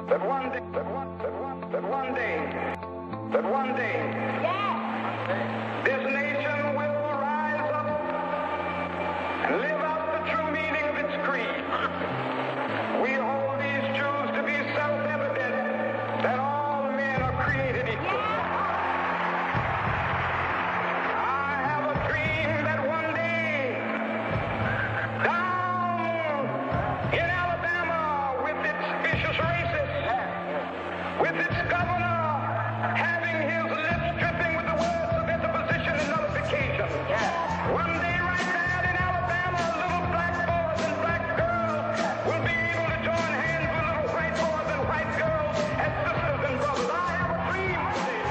that one day, this nation will rise up and live out the true meaning of its creed. We hold these truths to be self-evident, that all men are created equal. I have a dream that one day, down in Alabama, with its vicious racists, with its governor having his lips dripping with the words of interposition and nullification. One day right there in Alabama, little black boys and black girls will be able to join hands with little white boys and white girls as sisters and brothers. I have a dream one day.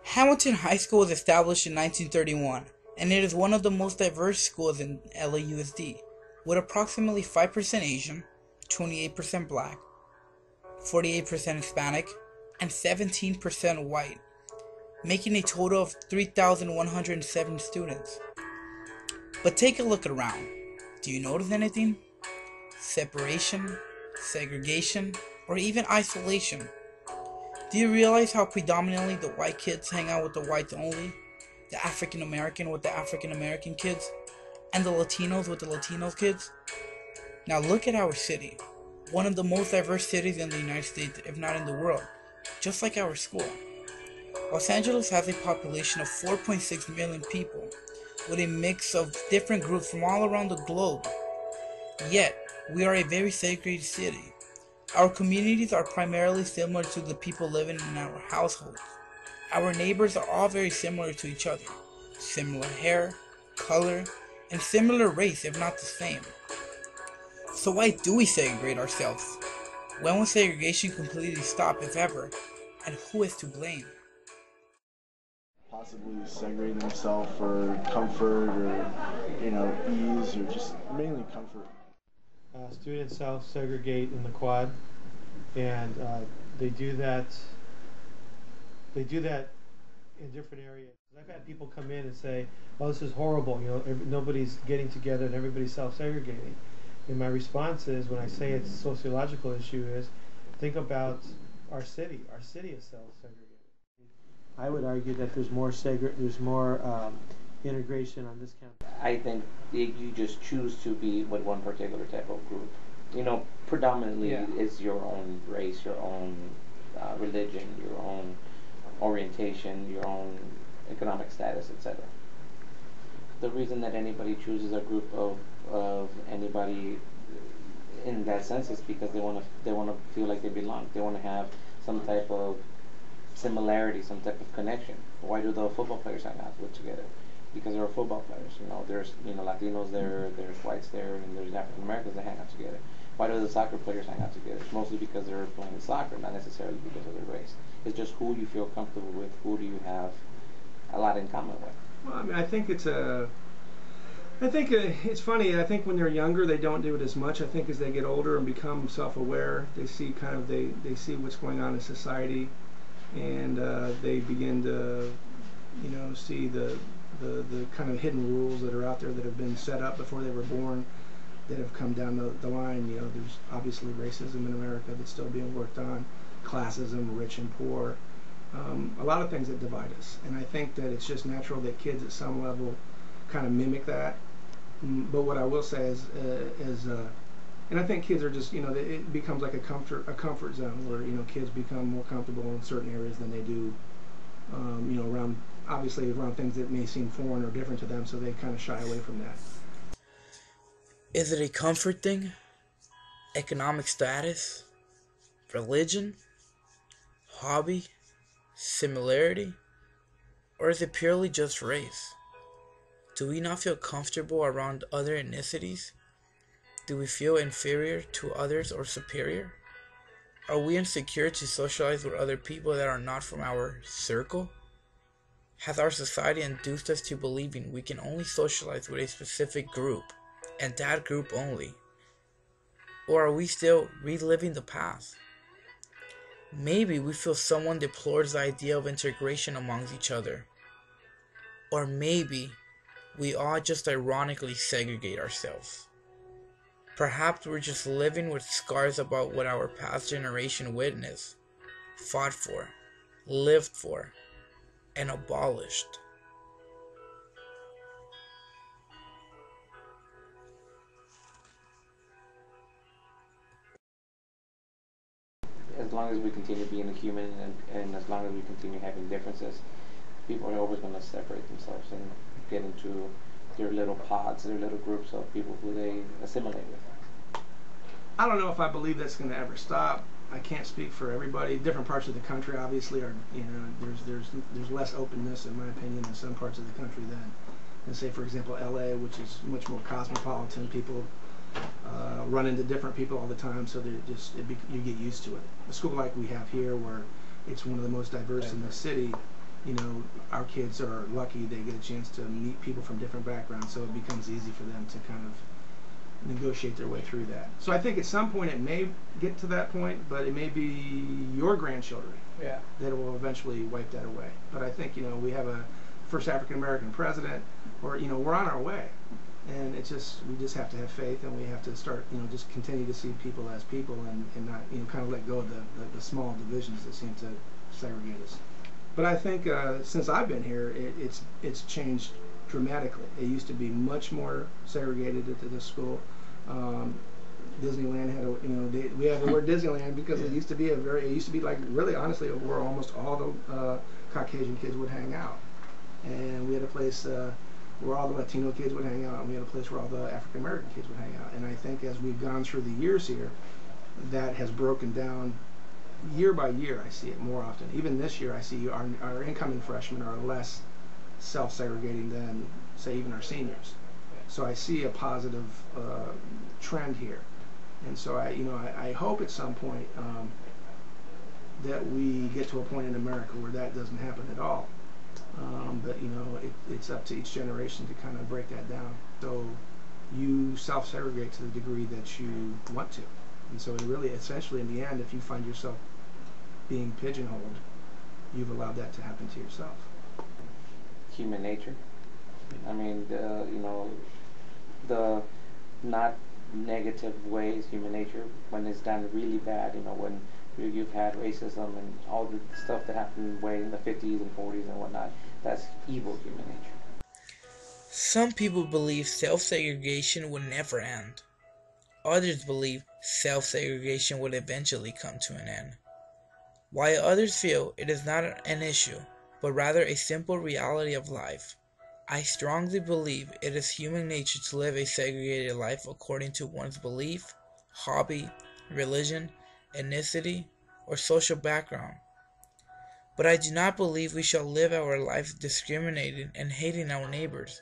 Hamilton High School was established in 1931, and it is one of the most diverse schools in LAUSD, with approximately 5% Asian, 28% Black, 48% Hispanic, and 17% white, making a total of 3,107 students. But take a look around. Do you notice anything? Separation, segregation, or even isolation? Do you realize how predominantly the white kids hang out with the whites only, the African American with the African American kids, and the Latinos with the Latinos kids? Now look at our city, one of the most diverse cities in the United States, if not in the world, just like our school. Los Angeles has a population of 4.6 million people, with a mix of different groups from all around the globe. Yet, we are a very segregated city. Our communities are primarily similar to the people living in our households. Our neighbors are all very similar to each other. Similar hair, color, and similar race, if not the same. So why do we segregate ourselves? When will segregation completely stop, if ever? And who is to blame? Possibly segregating themselves for comfort or, ease, or just mainly comfort. Students self-segregate in the quad, and they do that in different areas. I've had people come in and say, "Oh, this is horrible. Nobody's getting together and everybody's self-segregating." And my response is, when I say it's a sociological issue, is think about our city. Our city is self-segregated. I would argue that there's more integration on this campus. I think you just choose to be with one particular type of group. Predominantly it's your own race, your own religion, your own orientation, your own economic status, etc. The reason that anybody chooses a group of anybody in that sense is because they want to feel like they belong. They want to have some type of similarity, some type of connection. Why do the football players hang out together? Because they're football players. There's Latinos there, there's whites there, and there's African Americans that hang out together. Why do the soccer players hang out together? It's mostly because they're playing soccer, not necessarily because of their race. It's just who you feel comfortable with, who do you have a lot in common with. Well, I think it's funny. I think when they're younger, they don't do it as much. I think as they get older and become self-aware, they see they see what's going on in society, and they begin to, see the kind of hidden rules that are out there that have been set up before they were born, that have come down the line. There's obviously racism in America that's still being worked on, classism, rich and poor, a lot of things that divide us. And I think that it's just natural that kids at some level kind of mimic that. But what I will say is and I think kids are just, it becomes like a comfort zone where, kids become more comfortable in certain areas than they do, around things that may seem foreign or different to them, so they kind of shy away from that. Is it a comfort thing? Economic status? Religion? Hobby? Similarity? Or is it purely just race? Do we not feel comfortable around other ethnicities? Do we feel inferior to others or superior? Are we insecure to socialize with other people that are not from our circle? Has our society induced us to believing we can only socialize with a specific group, and that group only? Or are we still reliving the past? Maybe we feel someone deplores the idea of integration amongst each other. Or maybe we all just ironically segregate ourselves. Perhaps we're just living with scars about what our past generation witnessed, fought for, lived for, and abolished. As long as we continue being a human, and as long as we continue having differences, people are always going to separate themselves and get into their little pods, their little groups of people who they assimilate with. I don't know if I believe that's going to ever stop. I can't speak for everybody. Different parts of the country obviously are, there's less openness in my opinion in some parts of the country than say, for example, LA, which is much more cosmopolitan. People run into different people all the time, so you get used to it. A school like we have here, where it's one of the most diverse in the city, our kids are lucky they get a chance to meet people from different backgrounds, so it becomes easy for them to kind of negotiate their way through that. So I think at some point it may get to that point, but it may be your grandchildren that will eventually wipe that away. But I think we have a first African American president, or we're on our way, and we just have to have faith, and we have to start just continue to see people as people, and not kind of let go of the small divisions that seem to segregate us. But I think since I've been here, it's changed dramatically. It used to be much more segregated at this school. Disneyland had we have the word Disneyland because it used to be like, really honestly, where almost all the Caucasian kids would hang out, and we had a place where all the Latino kids would hang out, and we had a place where all the African American kids would hang out. And I think as we've gone through the years here, that has broken down year by year. I see it more often. Even this year, I see our incoming freshmen are less self-segregating than, say, even our seniors. So I see a positive trend here, and so I hope at some point that we get to a point in America where that doesn't happen at all. But it's up to each generation to kind of break that down. So you self-segregate to the degree that you want to, and so it really, essentially, in the end, if you find yourself being pigeonholed, you've allowed that to happen to yourself. Human nature. I mean, the not negative ways, human nature, when it's done really bad, when you've had racism and all the stuff that happened way in the 50s and 40s and whatnot, that's evil human nature. Some people believe self-segregation would never end. Others believe self-segregation would eventually come to an end. While others feel it is not an issue, but rather a simple reality of life, I strongly believe it is human nature to live a segregated life according to one's belief, hobby, religion, ethnicity, or social background. But I do not believe we shall live our lives discriminating and hating our neighbors.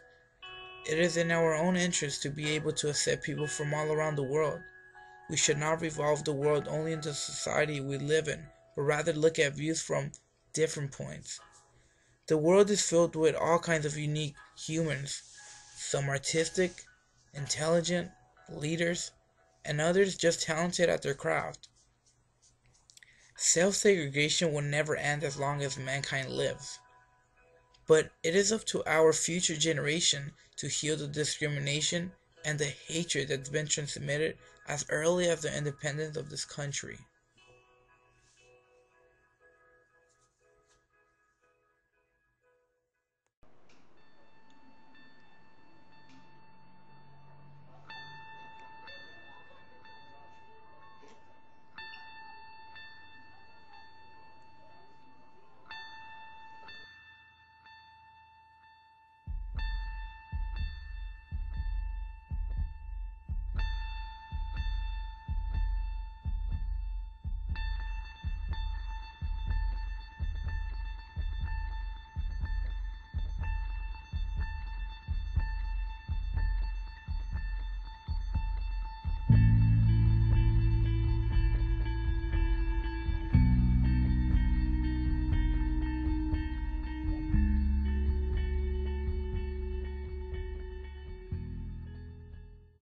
It is in our own interest to be able to accept people from all around the world. We should not revolve the world only into the society we live in, but rather look at views from different points. The world is filled with all kinds of unique humans, some artistic, intelligent, leaders, and others just talented at their craft. Self-segregation will never end as long as mankind lives. But it is up to our future generation to heal the discrimination and the hatred that's been transmitted as early as the independence of this country.